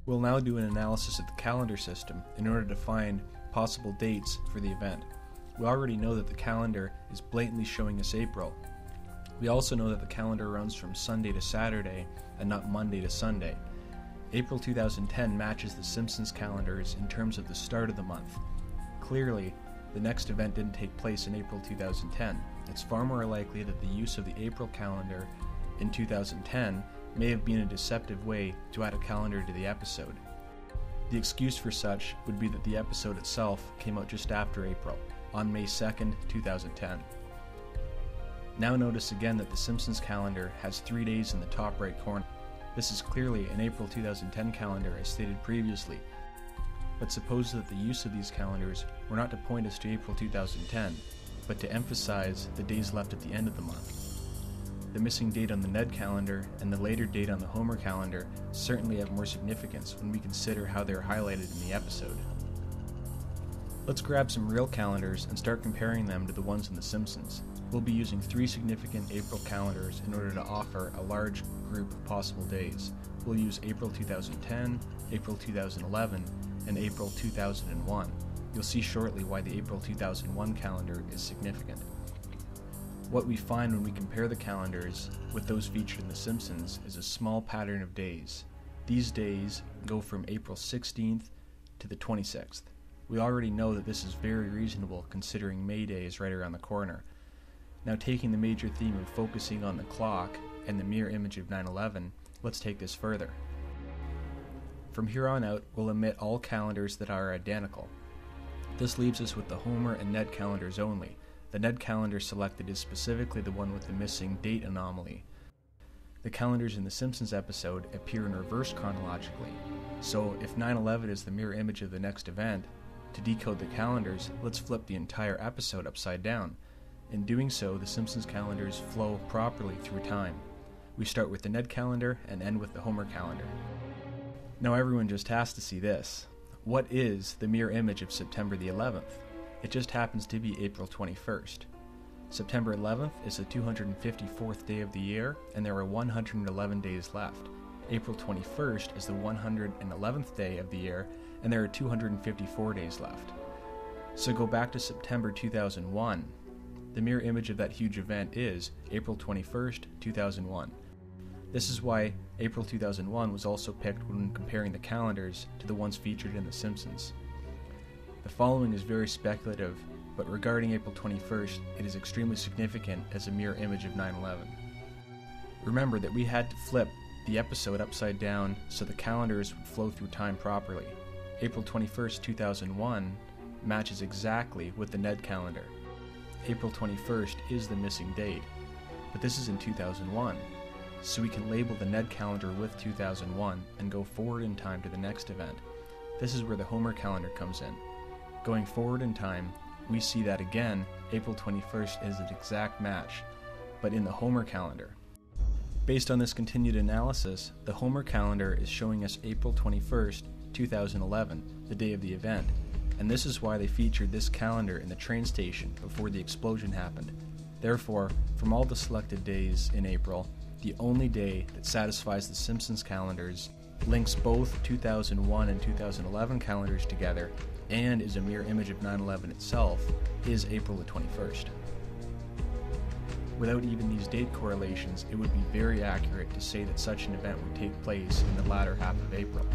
We'll now do an analysis of the calendar system in order to find possible dates for the event. We already know that the calendar is blatantly showing us April. We also know that the calendar runs from Sunday to Saturday and not Monday to Sunday. April 2010 matches the Simpsons calendars in terms of the start of the month. Clearly, the next event didn't take place in April 2010. It's far more likely that the use of the April calendar in 2010 may have been a deceptive way to add a calendar to the episode. The excuse for such would be that the episode itself came out just after April, on May 2nd, 2010. Now notice again that the Simpsons calendar has 3 days in the top right corner. This is clearly an April 2010 calendar as stated previously, but suppose that the use of these calendars were not to point us to April 2010, but to emphasize the days left at the end of the month. The missing date on the Ned calendar and the later date on the Homer calendar certainly have more significance when we consider how they're highlighted in the episode. Let's grab some real calendars and start comparing them to the ones in The Simpsons. We'll be using 3 significant April calendars in order to offer a large group of possible days. We'll use April 2010, April 2011, and April 2001. You'll see shortly why the April 2001 calendar is significant. What we find when we compare the calendars with those featured in The Simpsons is a small pattern of days. These days go from April 16th to the 26th. We already know that this is very reasonable considering May Day is right around the corner. Now, taking the major theme of focusing on the clock and the mirror image of 9/11, let's take this further. From here on out, we'll omit all calendars that are identical. This leaves us with the Homer and Ned calendars only. The Ned calendar selected is specifically the one with the missing date anomaly. The calendars in the Simpsons episode appear in reverse chronologically, so if 9/11 is the mirror image of the next event, to decode the calendars, let's flip the entire episode upside down. In doing so, the Simpsons calendars flow properly through time. We start with the Ned calendar and end with the Homer calendar. Now everyone just has to see this. What is the mirror image of September the 11th? It just happens to be April 21st. September 11th is the 254th day of the year, and there are 111 days left. April 21st is the 111th day of the year, and there are 254 days left. So go back to September 2001. The mirror image of that huge event is April 21st, 2001. This is why April 2001 was also picked when comparing the calendars to the ones featured in The Simpsons. The following is very speculative, but regarding April 21st, it is extremely significant as a mirror image of 9/11. Remember that we had to flip the episode upside down so the calendars would flow through time properly. April 21st, 2001 matches exactly with the Ned calendar. April 21st is the missing date, but this is in 2001, so we can label the Ned calendar with 2001 and go forward in time to the next event. This is where the Homer calendar comes in. Going forward in time, we see that again, April 21st is an exact match, but in the Homer calendar. Based on this continued analysis, the Homer calendar is showing us April 21st, 2011, the day of the event, and this is why they featured this calendar in the train station before the explosion happened. Therefore, from all the selected days in April, the only day that satisfies the Simpsons calendars, links both 2001 and 2011 calendars together, and is a mirror image of 9/11 itself, is April the 21st. Without even these date correlations, it would be very accurate to say that such an event would take place in the latter half of April.